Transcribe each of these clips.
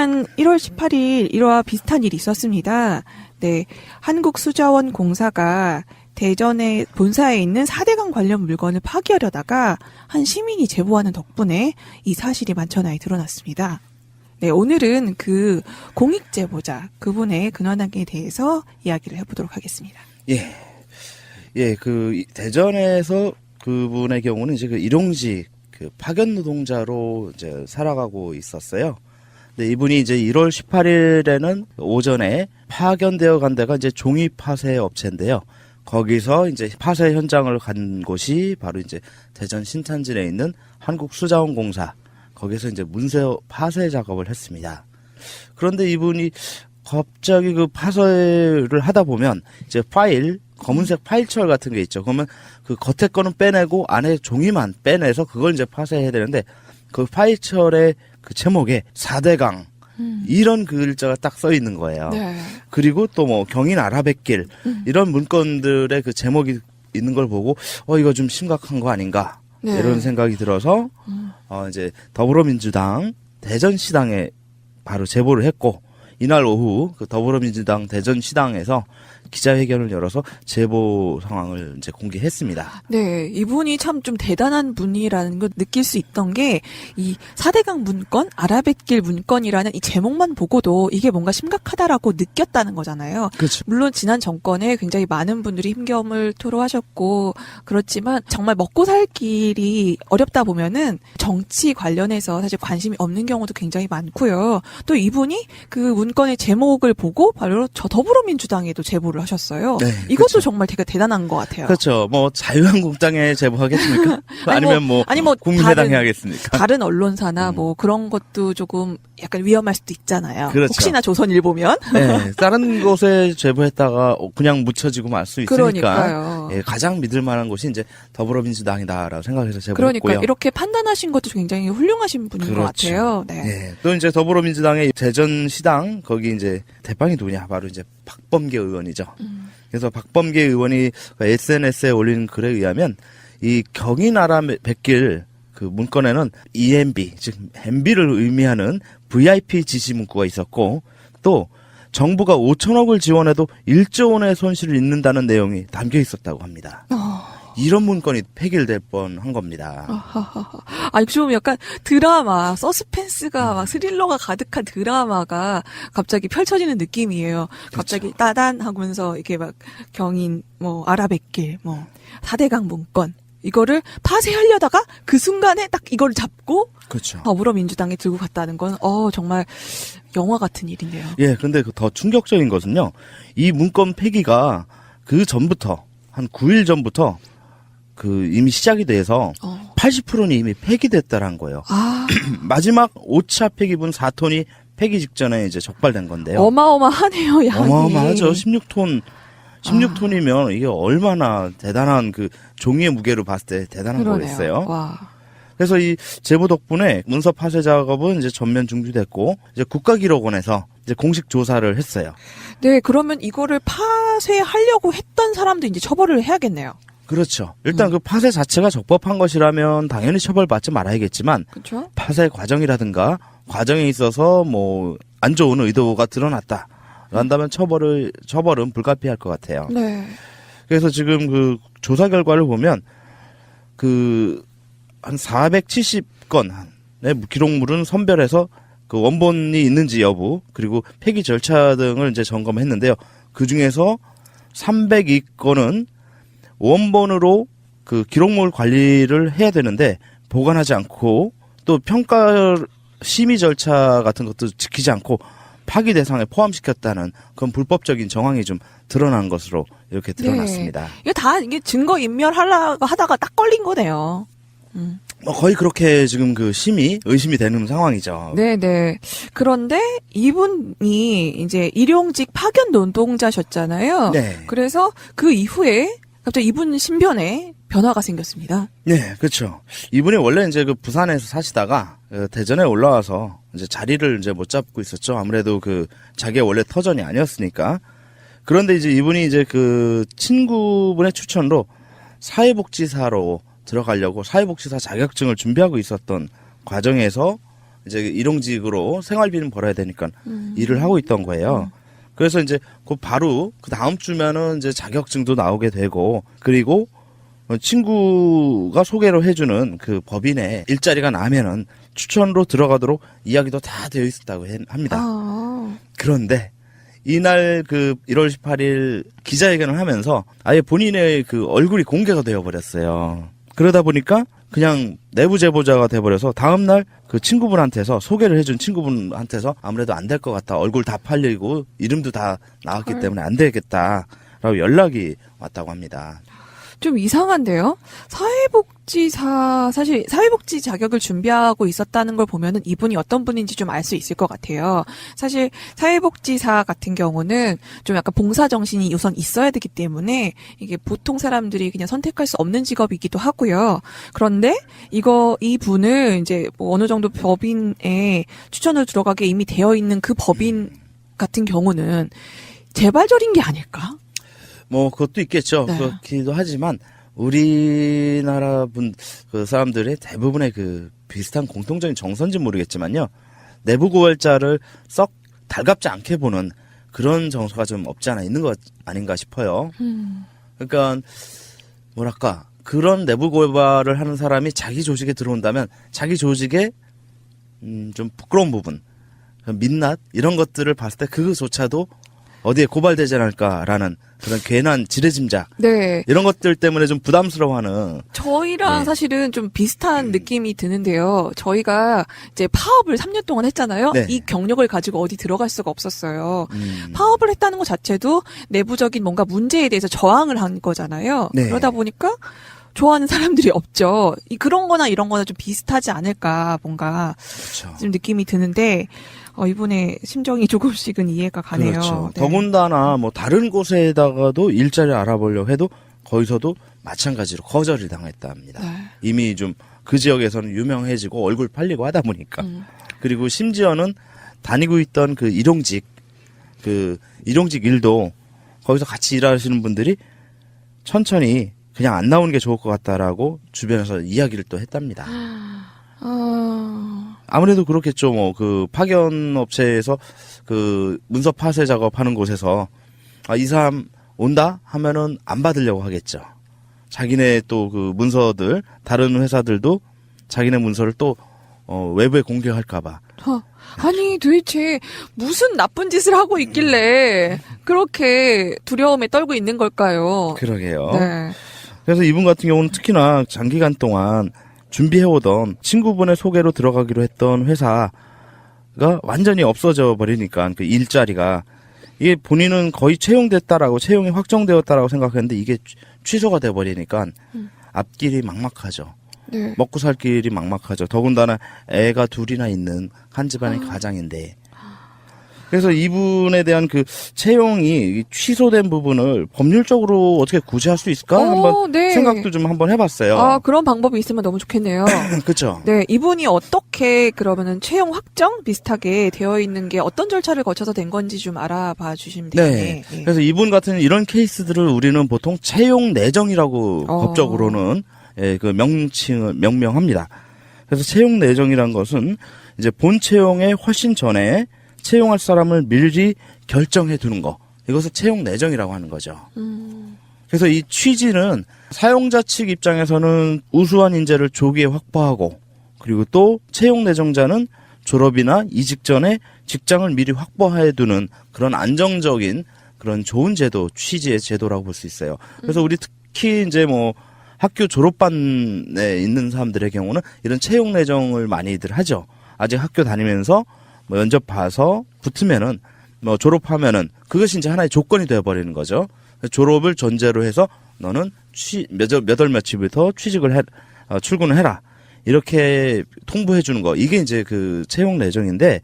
지난 1월 18일 이와 비슷한 일이 있었습니다. 네, 한국수자원공사가 대전의 본사에 있는 4대강 관련 물건을 파기하려다가 한 시민이 제보하는 덕분에 이 사실이 만천하에 드러났습니다. 네, 오늘은 그 공익제보자 그분의 근황에 대해서 이야기를 해보도록 하겠습니다. 그 대전에서 그분의 경우는 이제 그 일용직 그 파견 노동자로 이제 살아가고 있었어요. 근데 이분이 이제 1월 18일에는 오전에 파견되어 간 데가 이제 종이 파쇄 업체인데요. 거기서 이제 파쇄 현장을 간 곳이 바로 이제 대전 신탄진에 있는 한국수자원공사. 거기서 이제 문서 파쇄 작업을 했습니다. 그런데 이분이 갑자기 그 파쇄를 하다 보면 이제 파일, 검은색 파일철 같은 게 있죠. 그러면 그 겉에 거는 빼내고 안에 종이만 빼내서 그걸 이제 파쇄해야 되는데 그 파일철의 그 제목에 4대강 이런 글자가 딱 써 있는 거예요. 네. 그리고 또 뭐 경인 아라뱃길 이런 문건들의 그 제목이 있는 걸 보고 이거 좀 심각한 거 아닌가 네. 이런 생각이 들어서 이제 더불어민주당 대전시당에 바로 제보를 했고 이날 오후 그 더불어민주당 대전시당에서 기자회견을 열어서 제보 상황을 이제 공개했습니다. 네, 이분이 참 좀 대단한 분이라는 걸 느낄 수 있던 게 이 4대강 문건, 아라뱃길 문건이라는 이 제목만 보고도 이게 뭔가 심각하다라고 느꼈다는 거잖아요. 그렇죠. 물론 지난 정권에 굉장히 많은 분들이 힘겨움을 토로하셨고 그렇지만 정말 먹고 살 길이 어렵다 보면은 정치 관련해서 사실 관심이 없는 경우도 굉장히 많고요. 또 이분이 그 문건의 제목을 보고 바로 저 더불어민주당에도 제보를 하셨어요. 네, 이것도 그렇죠. 정말 되게 대단한 것 같아요. 그렇죠. 뭐 자유한국당에 제보하겠습니까? 아니면 뭐 국민의당 해야겠습니까? 다른 언론사나 뭐 그런 것도 조금 약간 위험할 수도 있잖아요. 그렇죠. 혹시나 조선일보면. 네, 다른 곳에 제보했다가 그냥 묻혀지고 말 수 있으니까 그러니까요. 예, 가장 믿을 만한 곳이 이제 더불어민주당이다라고 생각해서 제보했고요. 그러니까 이렇게 판단하신 것도 굉장히 훌륭하신 분인 것 그렇죠. 같아요. 네. 예, 또 이제 더불어민주당의 대전시당 거기 이제 대빵이 누구냐 바로 이제 박범계 의원이죠. 그래서 박범계 의원이 SNS에 올린 글에 의하면 이 경인아라뱃길 그 문건에는 EMB 즉 MB를 의미하는 VIP 지시 문구가 있었고 또 정부가 5천억을 지원해도 1조 원의 손실을 입는다는 내용이 담겨 있었다고 합니다. 이런 문건이 폐기될 뻔한 겁니다. 아니 좀 약간 드라마, 서스펜스가 막 스릴러가 가득한 드라마가 갑자기 펼쳐지는 느낌이에요. 갑자기 그렇죠. 따단 하면서 이렇게 막 경인, 뭐 아라뱃길, 뭐 4대강 문건 이거를 파쇄하려다가 그 순간에 딱 이걸 잡고 그렇죠. 더불어민주당에 들고 갔다는 건 정말 영화 같은 일이네요. 예, 근데 더 충격적인 것은요. 이 문건 폐기가 그 전부터 한 9일 전부터 그 이미 시작이 돼서 80%는 이미 폐기됐다라는 거예요. 아, 마지막 5차 폐기분 4톤이 폐기 직전에 이제 적발된 건데요. 어마어마하네요, 양이. 어마어마하죠. 16톤이면 이게 얼마나 대단한 그 종이의 무게로 봤을 때 대단한 그러네요. 거겠어요. 와. 그래서 이 제보 덕분에 문서 파쇄 작업은 이제 전면 중지됐고 이제 국가기록원에서 이제 공식 조사를 했어요. 네, 그러면 이거를 파쇄하려고 했던 사람도 이제 처벌을 해야겠네요. 그렇죠. 일단 그 파쇄 자체가 적법한 것이라면 당연히 처벌받지 말아야겠지만 그렇죠? 파쇄 과정이라든가 과정에 있어서 뭐 안 좋은 의도가 드러났다. 한다면 처벌은 불가피할 것 같아요. 네. 그래서 지금 그 조사 결과를 보면 그 한 470건의 기록물은 선별해서 그 원본이 있는지 여부 그리고 폐기 절차 등을 이제 점검했는데요. 그 중에서 302건은 원본으로 그 기록물 관리를 해야 되는데 보관하지 않고 또 평가 심의 절차 같은 것도 지키지 않고 파기 대상에 포함시켰다는 그런 불법적인 정황이 좀 드러난 것으로 이렇게 드러났습니다. 이게 다 이게 증거 인멸하려고 하다가 딱 걸린 거네요. 뭐 거의 그렇게 지금 그 의심이 되는 상황이죠. 네네. 그런데 이분이 이제 일용직 파견 노동자셨잖아요. 네. 그래서 그 이후에 갑자기 이분 신변에 변화가 생겼습니다. 네, 그렇죠. 이분이 원래 이제 그 부산에서 사시다가 대전에 올라와서 이제 자리를 이제 못 잡고 있었죠. 아무래도 그 자기의 원래 터전이 아니었으니까. 그런데 이제 이분이 이제 그 친구분의 추천으로 사회복지사로 들어가려고 사회복지사 자격증을 준비하고 있었던 과정에서 이제 일용직으로 생활비는 벌어야 되니까 일을 하고 있던 거예요. 그래서 이제 그 바로 그 다음 주면은 이제 자격증도 나오게 되고, 그리고 친구가 소개로 해주는 그 법인의 일자리가 나면은 추천으로 들어가도록 이야기도 다 되어 있었다고 합니다. 그런데 이날 그 1월 18일 기자회견을 하면서 아예 본인의 그 얼굴이 공개가 되어 버렸어요. 그러다 보니까 그냥 내부 제보자가 돼버려서 다음날 그 친구분한테서 소개를 해준 친구분한테서 아무래도 안 될 것 같다. 얼굴 다 팔리고 이름도 다 나왔기 때문에 안 되겠다라고 연락이 왔다고 합니다. 좀 이상한데요? 사회복지사, 사실 사회복지 자격을 준비하고 있었다는 걸 보면은 이분이 어떤 분인지 좀 알 수 있을 것 같아요. 사실 사회복지사 같은 경우는 좀 약간 봉사정신이 우선 있어야 되기 때문에 이게 보통 사람들이 그냥 선택할 수 없는 직업이기도 하고요. 그런데 이 분을 이제 뭐 어느 정도 법인에 추천을 들어가게 이미 되어 있는 그 법인 같은 경우는 재발절인 게 아닐까? 뭐 그것도 있겠죠. 네. 그렇기도 하지만 우리나라 그 사람들의 대부분의 그 비슷한 공통적인 정서인지 모르겠지만요. 내부 고발자를 썩 달갑지 않게 보는 그런 정서가 좀 없지 않아 있는 것 아닌가 싶어요. 그러니까 뭐랄까 그런 내부 고발을 하는 사람이 자기 조직에 들어온다면 자기 조직에 좀 부끄러운 부분, 민낯 이런 것들을 봤을 때 그거조차도 어디에 고발되지 않을까라는 그런 괜한 지레짐작 네. 이런 것들 때문에 좀 부담스러워하는. 저희랑 네. 사실은 좀 비슷한 느낌이 드는데요. 저희가 이제 파업을 3년 동안 했잖아요. 네. 이 경력을 가지고 어디 들어갈 수가 없었어요. 파업을 했다는 것 자체도 내부적인 뭔가 문제에 대해서 저항을 한 거잖아요. 네. 그러다 보니까 좋아하는 사람들이 없죠. 그런 거나 이런 거나 좀 비슷하지 않을까 뭔가 그렇죠. 좀 느낌이 드는데 이분의 심정이 조금씩은 이해가 가네요. 그렇죠. 네. 더군다나 뭐 다른 곳에다가도 일자리 알아보려고 해도 거기서도 마찬가지로 거절을 당했다 합니다. 네. 이미 좀 그 지역에서는 유명해지고 얼굴 팔리고 하다 보니까. 그리고 심지어는 다니고 있던 그 일용직 일도 거기서 같이 일하시는 분들이 천천히 그냥 안 나오는 게 좋을 것 같다라고 주변에서 이야기를 또 했답니다. 아무래도 그렇겠죠. 뭐 그 파견 업체에서 그 문서 파쇄 작업하는 곳에서 이 사람 온다 하면은 안 받으려고 하겠죠. 자기네 또 그 문서들 다른 회사들도 자기네 문서를 또 외부에 공개할까봐. 아니 도대체 무슨 나쁜 짓을 하고 있길래 그렇게 두려움에 떨고 있는 걸까요? 그러게요. 네. 그래서 이분 같은 경우는 특히나 장기간 동안 준비해오던 친구분의 소개로 들어가기로 했던 회사가 완전히 없어져 버리니까 그 일자리가 이게 본인은 거의 채용됐다라고 채용이 확정되었다라고 생각했는데 이게 취소가 돼 버리니까 앞길이 막막하죠. 네. 먹고 살 길이 막막하죠. 더군다나 애가 둘이나 있는 한 집안의 가장인데. 그래서 이분에 대한 그 채용이 취소된 부분을 법률적으로 어떻게 구제할 수 있을까? 한번 네. 생각도 좀 한번 해봤어요. 그런 방법이 있으면 너무 좋겠네요. 그렇죠. 네, 이분이 어떻게 그러면은 채용 확정 비슷하게 되어 있는 게 어떤 절차를 거쳐서 된 건지 좀 알아봐 주시면 되겠네요. 네. 그래서 이분 같은 이런 케이스들을 우리는 보통 채용 내정이라고 법적으로는 그 명명합니다. 그래서 채용 내정이란 것은 이제 본 채용에 훨씬 전에 채용할 사람을 미리 결정해 두는 거. 이것을 채용 내정이라고 하는 거죠. 그래서 이 취지는 사용자 측 입장에서는 우수한 인재를 조기에 확보하고 그리고 또 채용 내정자는 졸업이나 이직 전에 직장을 미리 확보해 두는 그런 안정적인 그런 좋은 제도, 취지의 제도라고 볼 수 있어요. 그래서 우리 특히 이제 뭐 학교 졸업반에 있는 사람들의 경우는 이런 채용 내정을 많이들 하죠. 아직 학교 다니면서 뭐 면접 봐서 붙으면은 뭐 졸업하면은 그것이 이제 하나의 조건이 되어 버리는 거죠. 졸업을 전제로 해서 너는 몇 월 며칠부터 출근을 해라. 이렇게 통보해 주는 거. 이게 이제 그 채용 내정인데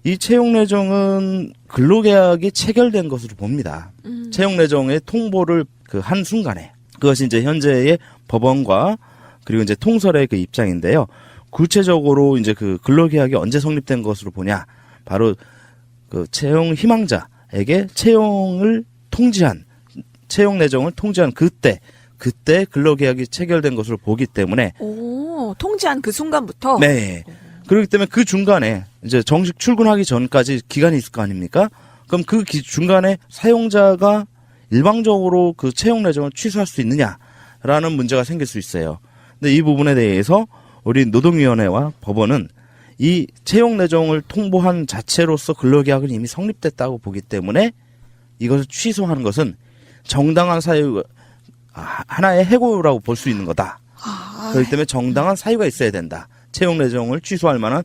이 채용 내정은 근로계약이 체결된 것으로 봅니다. 채용 내정의 통보를 그 한 순간에 그것이 이제 현재의 법원과 그리고 이제 통설의 그 입장인데요. 구체적으로 이제 그 근로계약이 언제 성립된 것으로 보냐? 바로 그 채용 희망자에게 채용 내정을 통지한 그때 근로계약이 체결된 것으로 보기 때문에 통지한 그 순간부터? 네. 그렇기 때문에 그 중간에 이제 정식 출근하기 전까지 기간이 있을 거 아닙니까? 그럼 그 중간에 사용자가 일방적으로 그 채용 내정을 취소할 수 있느냐라는 문제가 생길 수 있어요. 근데 이 부분에 대해서 우리 노동위원회와 법원은 이 채용 내정을 통보한 자체로서 근로계약은 이미 성립됐다고 보기 때문에 이것을 취소하는 것은 정당한 사유, 하나의 해고라고 볼 수 있는 거다. 그렇기 때문에 정당한 사유가 있어야 된다. 채용 내정을 취소할 만한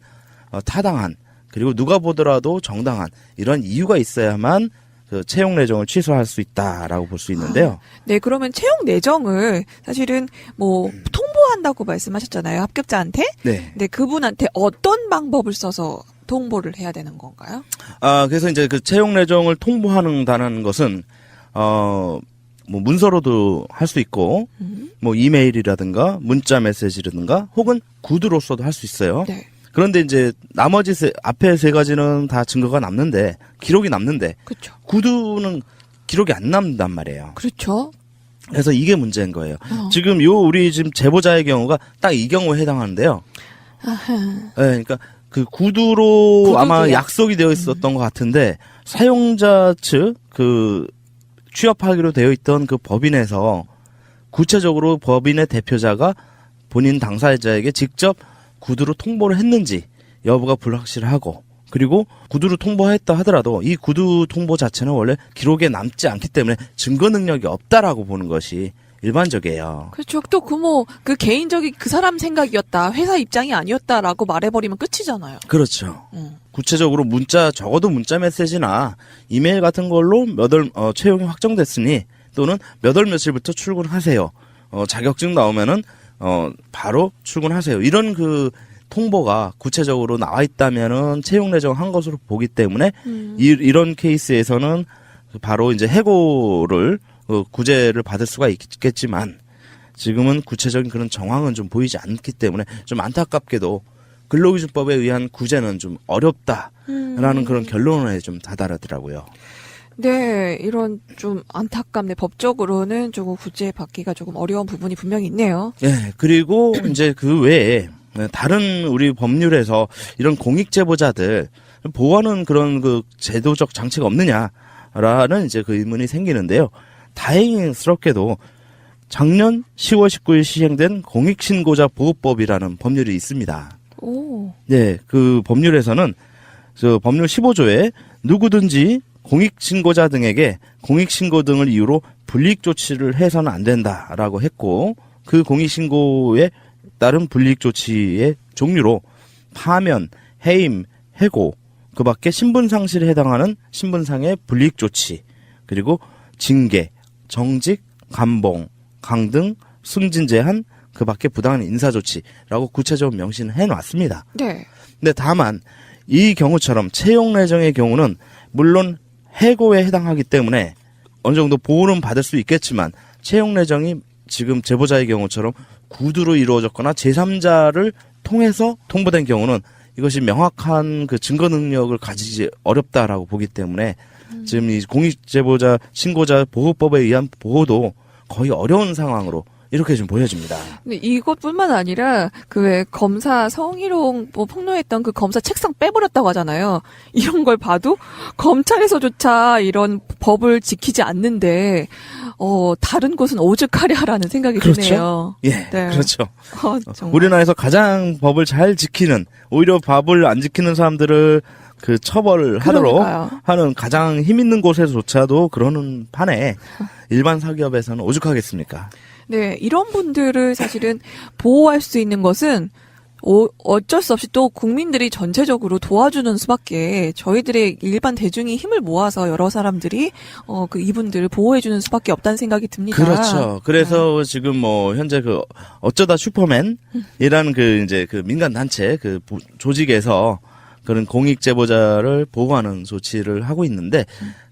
타당한, 그리고 누가 보더라도 정당한 이런 이유가 있어야만 그 채용 내정을 취소할 수 있다라고 볼 수 있는데요. 네, 그러면 채용 내정을 사실은 뭐 통보한다고 말씀하셨잖아요. 합격자한테. 네. 근데 그분한테 어떤 방법을 써서 통보를 해야 되는 건가요? 그래서 이제 그 채용 내정을 통보한다는 것은 뭐 문서로도 할 수 있고, 뭐 이메일이라든가 문자 메시지라든가 혹은 구두로서도 할 수 있어요. 네. 그런데 이제 나머지 앞에 세 가지는 다 증거가 남는데, 기록이 남는데, 그렇죠. 구두는 기록이 안 남는단 말이에요. 그렇죠. 그래서 이게 문제인 거예요. 지금 우리 지금 제보자의 경우가 딱 이 경우에 해당하는데요. 네, 그러니까 그 구두로 아마 구두도요? 약속이 되어 있었던 것 같은데, 사용자 측 취업하기로 되어 있던 그 법인에서 구체적으로 법인의 대표자가 본인 당사자에게 직접 구두로 통보를 했는지 여부가 불확실하고, 그리고 구두로 통보했다 하더라도 이 구두 통보 자체는 원래 기록에 남지 않기 때문에 증거 능력이 없다라고 보는 것이 일반적이에요. 그렇죠. 또 그 개인적인 그 사람 생각이었다. 회사 입장이 아니었다라고 말해버리면 끝이잖아요. 그렇죠. 구체적으로 적어도 문자 메시지나 이메일 같은 걸로 채용이 확정됐으니, 또는 몇 월 며칠부터 출근하세요. 자격증 나오면은 바로 출근하세요. 이런 그 통보가 구체적으로 나와 있다면은 채용 내정한 것으로 보기 때문에 이런 케이스에서는 바로 이제 해고를 구제를 받을 수가 있겠지만, 지금은 구체적인 그런 정황은 좀 보이지 않기 때문에 좀 안타깝게도 근로기준법에 의한 구제는 좀 어렵다라는 그런 결론에 좀 다다르더라고요. 네, 이런 좀 안타깝네. 법적으로는 조금 구제받기가 조금 어려운 부분이 분명히 있네요. 네, 그리고 이제 그 외에 다른 우리 법률에서 이런 공익제보자들 보호하는 그런 그 제도적 장치가 없느냐라는 이제 그 의문이 생기는데요. 다행스럽게도 작년 10월 19일 시행된 공익신고자 보호법이라는 법률이 있습니다. 오. 네, 그 법률에서는 법률 15조에 누구든지 공익신고자 등에게 공익신고 등을 이유로 불이익 조치를 해서는 안 된다라고 했고, 그 공익신고에 따른 불이익 조치의 종류로 파면, 해임, 해고, 그 밖에 신분상실에 해당하는 신분상의 불이익 조치, 그리고 징계, 정직, 감봉, 강등, 승진 제한, 그 밖에 부당한 인사조치라고 구체적으로 명시는 해놨습니다. 네. 근데 다만 이 경우처럼 채용 내정의 경우는 물론 해고에 해당하기 때문에 어느 정도 보호는 받을 수 있겠지만, 채용 내정이 지금 제보자의 경우처럼 구두로 이루어졌거나 제3자를 통해서 통보된 경우는 이것이 명확한 그 증거 능력을 가지지 어렵다라고 보기 때문에 지금 이 공익제보자 신고자 보호법에 의한 보호도 거의 어려운 상황으로 이렇게 좀 보여집니다. 근데 이것뿐만 아니라 그 왜 검사 성희롱 폭로했던 그 검사 책상 빼버렸다고 하잖아요. 이런 걸 봐도 검찰에서조차 이런 법을 지키지 않는데 다른 곳은 오죽하랴라는 생각이 그렇죠? 드네요. 예, 네. 그렇죠. 정말. 우리나라에서 가장 법을 잘 지키는, 오히려 법을 안 지키는 사람들을 그 처벌을 하도록 그러니까요. 하는 가장 힘 있는 곳에서조차도 그러는 판에 일반 사기업에서는 오죽하겠습니까? 네, 이런 분들을 사실은 보호할 수 있는 것은 어쩔 수 없이 또 국민들이 전체적으로 도와주는 수밖에, 저희들의 일반 대중이 힘을 모아서 여러 사람들이 이분들을 보호해주는 수밖에 없다는 생각이 듭니다. 그렇죠. 그래서 지금 뭐 현재 그 어쩌다 슈퍼맨이라는 그 이제 그 민간 단체 그 조직에서 그런 공익 제보자를 보호하는 조치를 하고 있는데,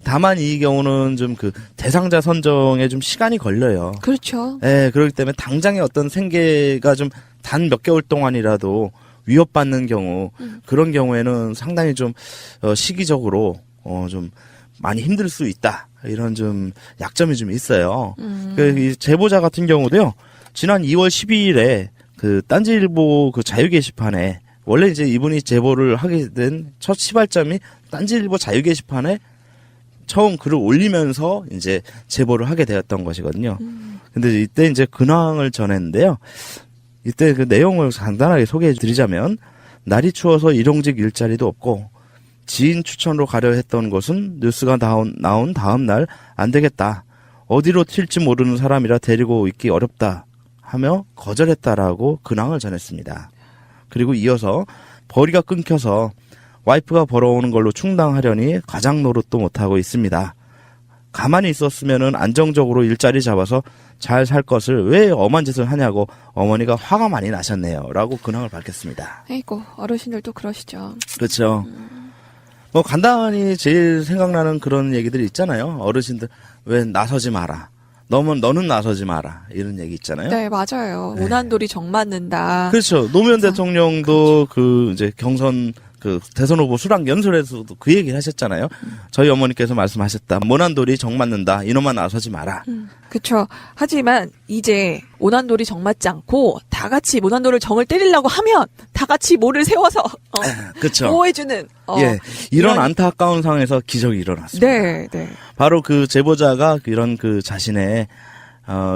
다만 이 경우는 좀 그 대상자 선정에 좀 시간이 걸려요. 그렇죠. 예, 그렇기 때문에 당장의 어떤 생계가 좀 단 몇 개월 동안이라도 위협받는 경우, 그런 경우에는 상당히 좀 시기적으로 좀 많이 힘들 수 있다, 이런 좀 약점이 좀 있어요. 이 제보자 같은 경우도요, 지난 2월 12일에 그 딴지일보 그 자유 게시판에 원래 이제 이분이 제보를 하게 된 첫 시발점이 딴지일보 자유 게시판에 처음 글을 올리면서 이제 제보를 하게 되었던 것이거든요. 근데 이때 이제 근황을 전했는데요. 이때 그 내용을 간단하게 소개해 드리자면, 날이 추워서 일용직 일자리도 없고 지인 추천으로 가려 했던 곳은 뉴스가 나온 다음 날 안 되겠다, 어디로 튈지 모르는 사람이라 데리고 있기 어렵다 하며 거절했다라고 근황을 전했습니다. 그리고 이어서 벌이가 끊겨서 와이프가 벌어오는 걸로 충당하려니 가장 노릇도 못하고 있습니다. 가만히 있었으면은 안정적으로 일자리 잡아서 잘 살 것을 왜 엄한 짓을 하냐고 어머니가 화가 많이 나셨네요. 라고 근황을 밝혔습니다. 아이고, 어르신들도 그러시죠. 그렇죠. 뭐 간단히 제일 생각나는 그런 얘기들이 있잖아요. 어르신들 왜 나서지 마라, 너는 나서지 마라, 이런 얘기 있잖아요. 네, 맞아요. 네. 오난돌이 정 맞는다. 그렇죠. 노무현 그래서, 대통령도 그 이제 경선 그 대선 후보 수락 연설에서도 그 얘기를 하셨잖아요. 저희 어머니께서 말씀하셨다. 모난돌이 정 맞는다. 이놈만 나서지 마라. 그쵸. 하지만 이제 오난돌이 정 맞지 않고 다 같이 오난돌을 정을 때리려고 하면 다 같이 모를 세워서 그렇죠. 보호해주는. 예, 이런 안타까운 상황에서 기적이 일어났습니다. 네, 네. 바로 그 제보자가 이런 그 자신의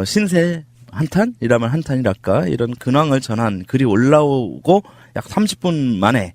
신세 한탄이라면 한탄이랄까, 이런 근황을 전한 글이 올라오고 약 30분 만에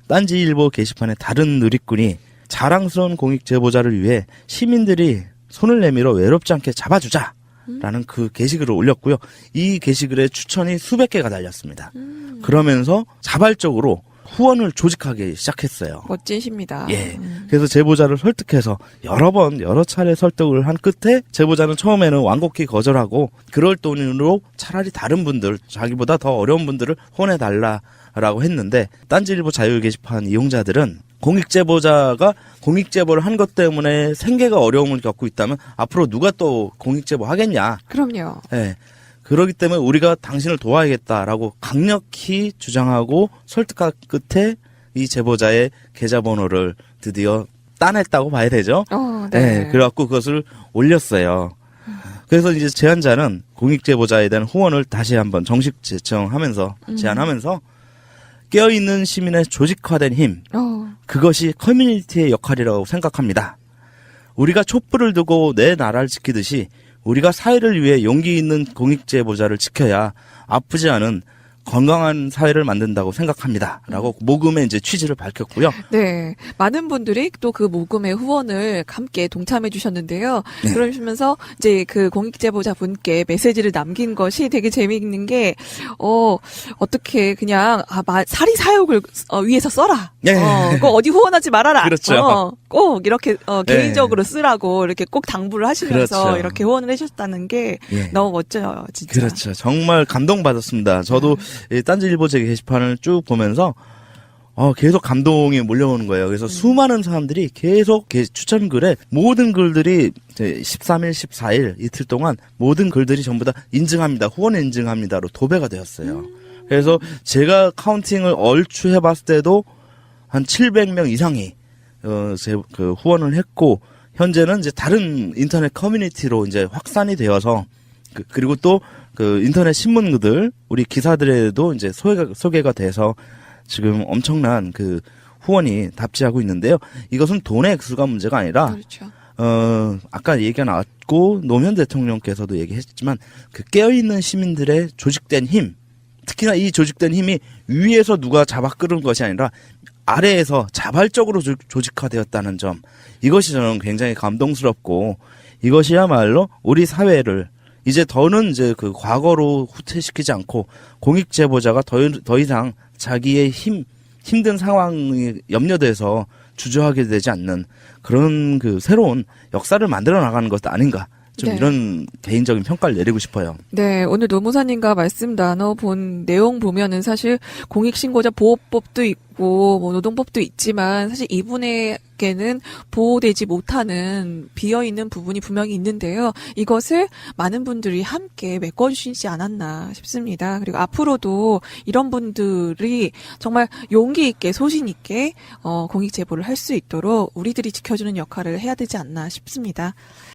딴지일보 게시판에 다른 누리꾼이 자랑스러운 공익 제보자를 위해 시민들이 손을 내밀어 외롭지 않게 잡아주자라는 그 게시글을 올렸고요. 이 게시글에 추천이 수백 개가 달렸습니다. 그러면서 자발적으로 후원을 조직하기 시작했어요. 멋지십니다. 예. 그래서 제보자를 설득해서 여러 차례 설득을 한 끝에 제보자는 처음에는 완곡히 거절하고 그럴 돈으로 차라리 다른 분들, 자기보다 더 어려운 분들을 후원해달라라고 했는데, 딴지일보 자유 게시판 이용자들은 공익제보자가 공익제보를 한 것 때문에 생계가 어려움을 겪고 있다면 앞으로 누가 또 공익제보 하겠냐. 그럼요. 예. 그렇기 때문에 우리가 당신을 도와야겠다라고 강력히 주장하고 설득한 끝에 이 제보자의 계좌번호를 드디어 따냈다고 봐야 되죠. 네. 그래갖고 그것을 올렸어요. 그래서 이제 제안자는 공익제보자에 대한 후원을 다시 한번 정식 제청하면서 제안하면서 깨어있는 시민의 조직화된 힘, 그것이 커뮤니티의 역할이라고 생각합니다. 우리가 촛불을 두고 내 나라를 지키듯이 우리가 사회를 위해 용기 있는 공익제보자를 지켜야 아프지 않은 건강한 사회를 만든다고 생각합니다. 라고 모금의 이제 취지를 밝혔고요. 네. 많은 분들이 또 그 모금의 후원을 함께 동참해 주셨는데요. 네. 그러시면서 이제 그 공익제보자 분께 메시지를 남긴 것이 되게 재미있는 게, 어떻게 그냥, 사리 사욕을 위해서 써라. 네. 그거 어디 후원하지 말아라. 그렇죠. 꼭 이렇게, 네. 개인적으로 쓰라고 이렇게 꼭 당부를 하시면서 그렇죠. 이렇게 후원을 해주셨다는 게 예. 너무 멋져요, 진짜. 그렇죠. 정말 감동받았습니다. 저도 이 딴지일보 제 게시판을 쭉 보면서 계속 감동이 몰려오는 거예요. 그래서 수많은 사람들이 계속 추천글에 모든 글들이 13일, 14일 이틀 동안 모든 글들이 전부 다 인증합니다. 후원 인증합니다로 도배가 되었어요. 그래서 제가 카운팅을 얼추 해봤을 때도 한 700명 이상이 그 후원을 했고, 현재는 이제 다른 인터넷 커뮤니티로 이제 확산이 되어서 그리고 또 그 인터넷 신문들, 우리 기사들에도 이제 소개가 돼서 지금 엄청난 그 후원이 답지하고 있는데요. 이것은 돈의 액수가 문제가 아니라, 그렇죠. 아까 얘기가 나왔고, 노무현 대통령께서도 얘기했지만, 그 깨어있는 시민들의 조직된 힘, 특히나 이 조직된 힘이 위에서 누가 잡아 끌은 것이 아니라 아래에서 자발적으로 조직화되었다는 점, 이것이 저는 굉장히 감동스럽고, 이것이야말로 우리 사회를 이제 더는 이제 그 과거로 후퇴시키지 않고 공익제보자가 더 이상 자기의 힘든 상황이 염려돼서 주저하게 되지 않는 그런 그 새로운 역사를 만들어 나가는 것 아닌가. 좀 네. 이런 개인적인 평가를 내리고 싶어요. 네, 오늘 노무사님과 말씀 나눠본 내용 보면은 사실 공익신고자 보호법도 있고, 노동법도 있지만, 사실 이분에게는 보호되지 못하는 비어있는 부분이 분명히 있는데요. 이것을 많은 분들이 함께 메꿔주시지 않았나 싶습니다. 그리고 앞으로도 이런 분들이 정말 용기 있게, 소신 있게, 공익제보를 할 수 있도록 우리들이 지켜주는 역할을 해야 되지 않나 싶습니다.